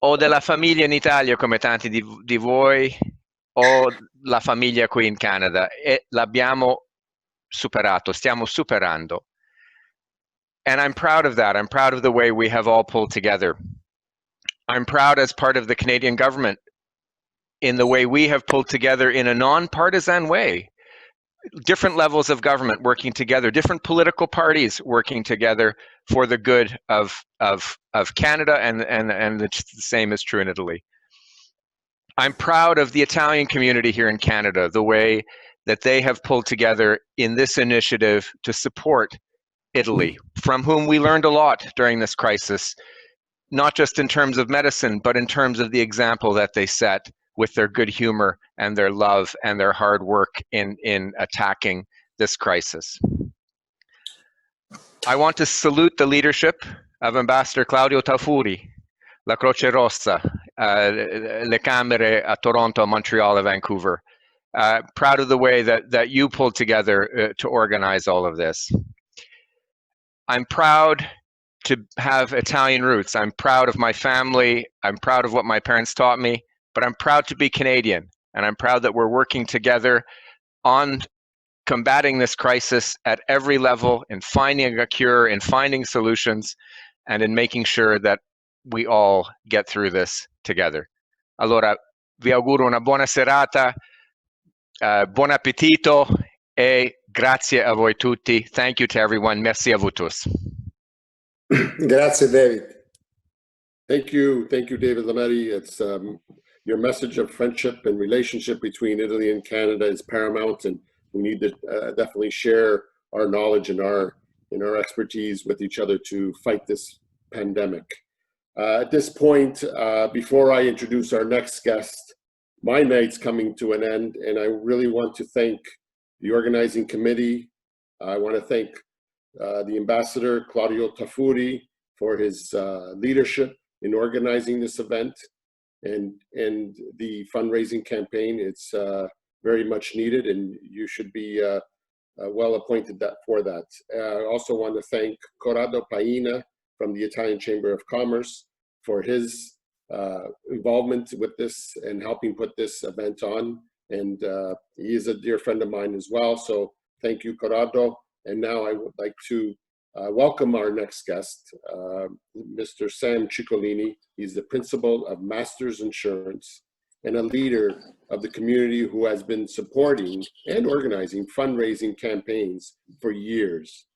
O della famiglia in Italia come tanti di voi, o la famiglia qui in Canada, e l'abbiamo superato, stiamo superando. And I'm proud of that. I'm proud of the way we have all pulled together. I'm proud as part of the Canadian government in the way we have pulled together in a non-partisan way. Different levels of government working together, different political parties working together for the good of Canada, and the same is true in Italy. I'm proud of the Italian community here in Canada, the way that they have pulled together in this initiative to support Italy, from whom we learned a lot during this crisis, not just in terms of medicine, but in terms of the example that they set with their good humor and their love and their hard work in attacking this crisis. I want to salute the leadership of Ambassador Claudio Tafuri, La Croce Rossa, le Camere a Toronto, Montreal, and Vancouver. Proud of the way that you pulled together to organize all of this. I'm proud to have Italian roots. I'm proud of my family. I'm proud of what my parents taught me, but I'm proud to be Canadian. And I'm proud that we're working together on combating this crisis at every level, in finding a cure, in finding solutions, and in making sure that we all get through this together. Allora, vi auguro una buona serata, buon appetito, e grazie a voi tutti. Thank you to everyone. Merci a vous tous. Grazie, David. Thank you, David Lametti. It's your message of friendship and relationship between Italy and Canada is paramount, and we need to definitely share our knowledge and our expertise with each other to fight this pandemic. At this point, before I introduce our next guest, my night's coming to an end, and I really want to thank the organizing committee. I want to thank the ambassador, Claudio Tafuri, for his leadership in organizing this event and the fundraising campaign. It's very much needed, and you should be well appointed for that. I also want to thank Corrado Paina from the Italian Chamber of Commerce for his involvement with this and helping put this event on. And he is a dear friend of mine as well. So thank you, Corrado. And now I would like to welcome our next guest, Mr. Sam Ciccolini. He's the principal of Masters Insurance and a leader of the community who has been supporting and organizing fundraising campaigns for years.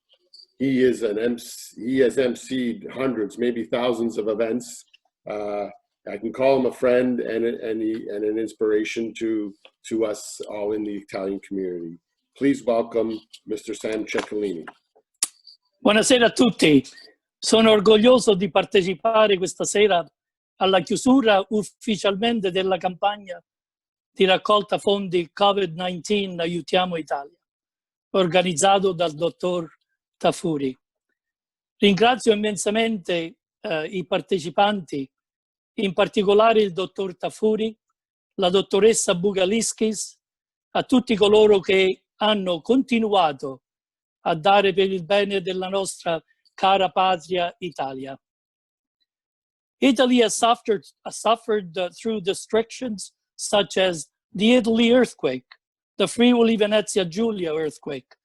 He has emceed hundreds, maybe thousands of events. I can call him a friend and an inspiration to us all in the Italian community. Please welcome Mr. Sam Ciccolini. Buonasera a tutti. Sono orgoglioso di partecipare questa sera alla chiusura ufficialmente della campagna di raccolta fondi Covid-19 Aiutiamo Italia, organizzato dal dottor Tafuri. Ringrazio immensamente i partecipanti, in particolare il dottor Tafuri, la dottoressa Bugaliskis, a tutti coloro che hanno continuato a dare per il bene della nostra cara patria Italia. Italy has suffered through restrictions such as the Italy earthquake, the Friuli Venezia Giulia earthquake,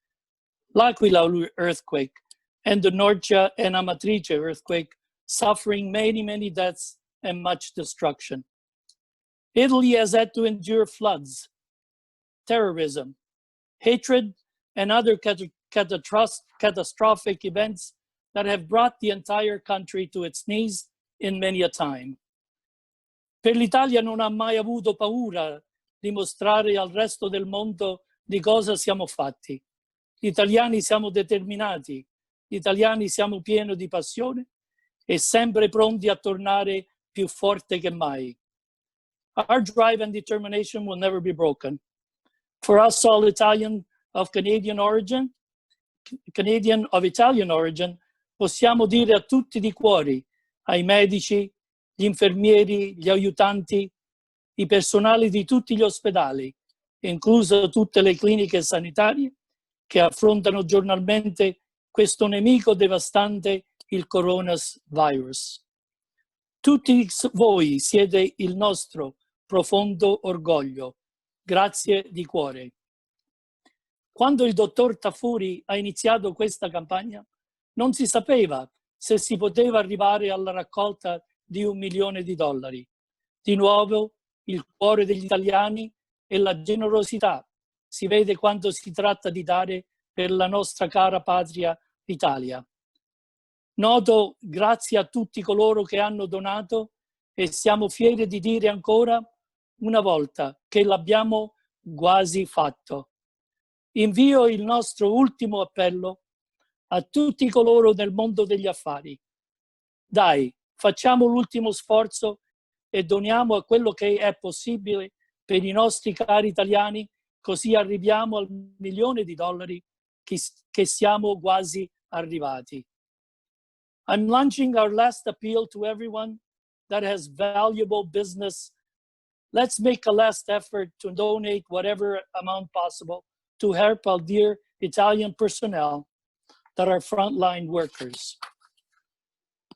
l'Aquila earthquake, and the Norcia and Amatrice earthquake, suffering many, many deaths and much destruction. Italy has had to endure floods, terrorism, hatred, and other catastrophic events that have brought the entire country to its knees in many a time. Per l'Italia non ha mai avuto paura di mostrare al resto del mondo di cosa siamo fatti. Gli italiani siamo determinati, gli italiani siamo pieni di passione e sempre pronti a tornare più forte che mai. Our drive and determination will never be broken. For us all Italian of Canadian origin, possiamo dire a tutti di cuore, ai medici, gli infermieri, gli aiutanti, i personali di tutti gli ospedali, incluso tutte le cliniche sanitarie che affrontano giornalmente questo nemico devastante, il coronavirus. Tutti voi siete il nostro profondo orgoglio. Grazie di cuore. Quando il dottor Tafuri ha iniziato questa campagna, non si sapeva se si poteva arrivare alla raccolta di $1 milione. Di nuovo, il cuore degli italiani e la generosità. Si vede quanto si tratta di dare per la nostra cara patria Italia. Noto grazie a tutti coloro che hanno donato e siamo fieri di dire ancora una volta che l'abbiamo quasi fatto. Invio il nostro ultimo appello a tutti coloro del mondo degli affari. Dai, facciamo l'ultimo sforzo e doniamo a quello che è possibile per i nostri cari italiani, così arriviamo al $1 milione che siamo quasi arrivati. I'm launching our last appeal to everyone that has valuable business. Let's make a last effort to donate whatever amount possible to help our dear Italian personnel that are frontline workers.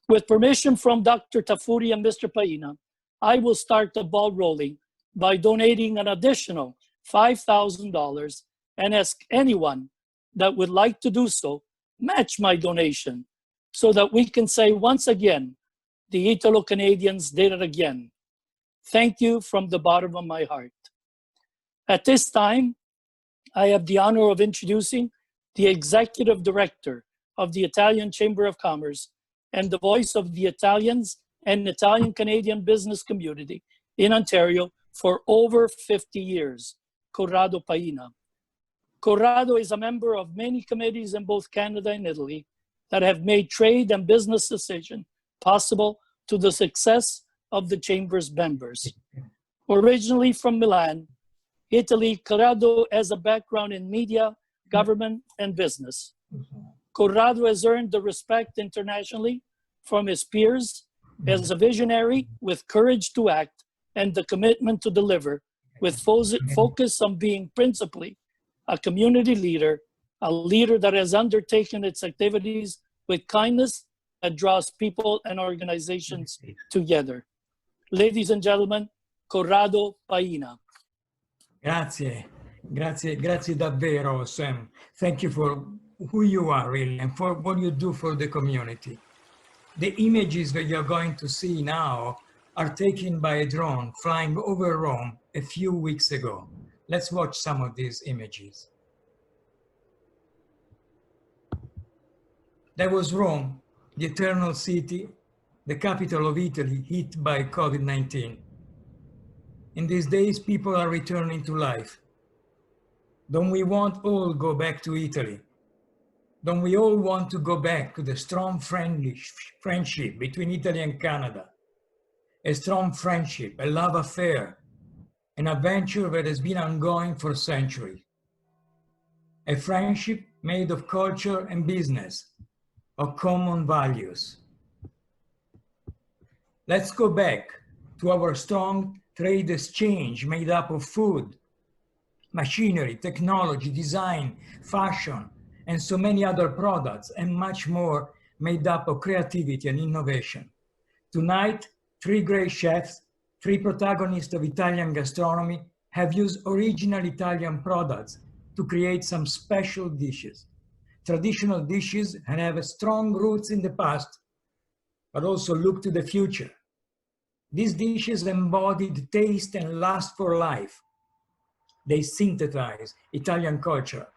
With permission from Dr. Tafuri and Mr. Paina, I will start the ball rolling by donating an additional $5,000 and ask anyone that would like to do so, match my donation so that we can say once again, the Italo-Canadians did it again. Thank you from the bottom of my heart. At this time, I have the honor of introducing the Executive Director of the Italian Chamber of Commerce and the voice of the Italians and Italian-Canadian business community in Ontario for over 50 years, Corrado Paina. Corrado is a member of many committees in both Canada and Italy that have made trade and business decisions possible to the success of the Chamber's members. Originally from Milan, Italy, Corrado has a background in media, government, and business. Corrado has earned the respect internationally from his peers as a visionary with courage to act and the commitment to deliver, with focus on being principally a community leader, a leader that has undertaken its activities with kindness that draws people and organizations together. Ladies and gentlemen, Corrado Paina. Grazie, grazie davvero, Sam. Thank you for who you are really and for what you do for the community. The images that you're going to see now are taken by a drone flying over Rome a few weeks ago. Let's watch some of these images. That was Rome, the eternal city, the capital of Italy, hit by COVID-19. In these days, people are returning to life. Don't we want all go back to Italy? Don't we all want to go back to the strong friendship between Italy and Canada? A strong friendship, a love affair, an adventure that has been ongoing for centuries. A friendship made of culture and business, of common values. Let's go back to our strong trade exchange made up of food, machinery, technology, design, fashion, and so many other products, and much more made up of creativity and innovation. Tonight, three great chefs, three protagonists of Italian gastronomy, have used original Italian products to create some special dishes. Traditional dishes and have strong roots in the past, but also look to the future. These dishes embody the taste and last for life. They synthesize Italian culture,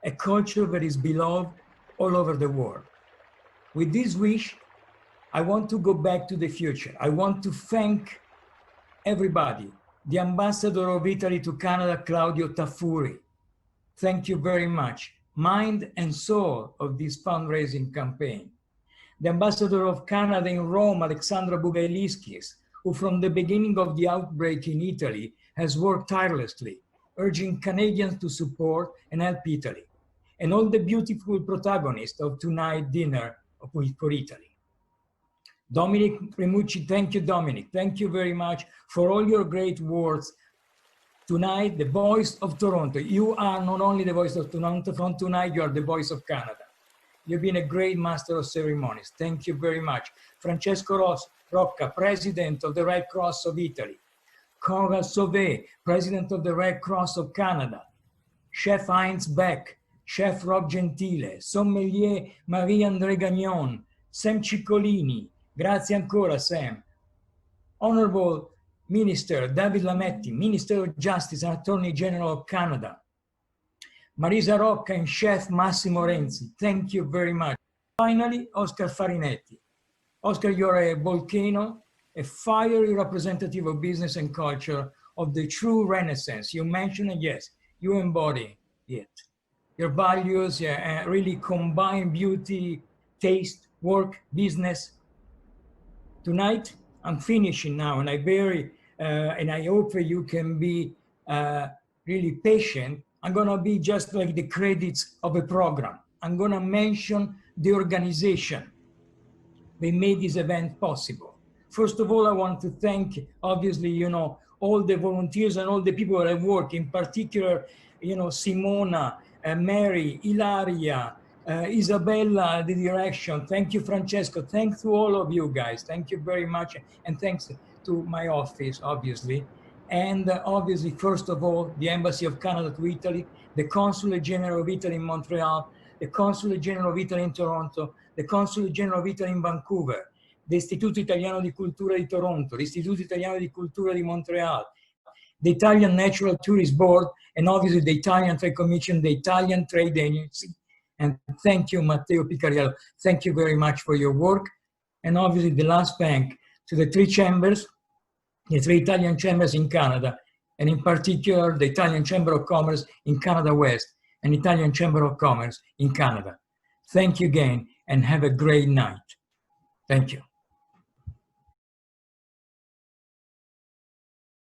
a culture that is beloved all over the world. With this wish, I want to go back to the future. I want to thank everybody, the Ambassador of Italy to Canada, Claudio Taffuri. Thank you very much. Mind and soul of this fundraising campaign. The Ambassador of Canada in Rome, Alexandra Bugailiskas, who from the beginning of the outbreak in Italy has worked tirelessly, urging Canadians to support and help Italy, and all the beautiful protagonists of tonight's dinner for Italy. Dominic Premucci, thank you, Dominic. Thank you very much for all your great words. Tonight, the voice of Toronto. You are not only the voice of Toronto, from tonight you are the voice of Canada. You've been a great master of ceremonies. Thank you very much. Francesco Rocca, President of the Red Cross of Italy. Conrad Sauvé, President of the Red Cross of Canada. Chef Heinz Beck, Chef Rob Gentile, Sommelier Marie-André Gagnon, Sam Ciccolini, grazie ancora Sam. Honorable Minister David Lametti, Minister of Justice and Attorney General of Canada. Marisa Rocca and Chef Massimo Renzi, thank you very much. Finally, Oscar Farinetti. Oscar, you're a volcano, a fiery representative of business and culture of the true Renaissance. You mentioned it, yes, you embody it. Your values really combine beauty, taste, work, business. Tonight, I'm finishing now, and I hope you can be really patient. I'm gonna be just like the credits of a program. I'm gonna mention the organization that made this event possible. First of all, I want to thank, obviously, all the volunteers and all the people that have worked, in particular, Simona, Mary, Ilaria, Isabella, the direction. Thank you, Francesco. Thanks to all of you guys. Thank you very much. And thanks to my office, obviously. And obviously, first of all, the Embassy of Canada to Italy, the Consulate General of Italy in Montreal, the Consulate General of Italy in Toronto, the Consulate General of Italy in Vancouver, l'Istituto Italiano di Cultura di Toronto, l'Istituto Italiano di Cultura di Montreal, the Italian Natural Tourist Board, and obviously the Italian Trade Commission, the Italian Trade Agency. And thank you, Matteo Piccariello. Thank you very much for your work. And obviously the last thank to the three chambers, the three Italian chambers in Canada, and in particular the Italian Chamber of Commerce in Canada West and Italian Chamber of Commerce in Canada. Thank you again and have a great night. Thank you.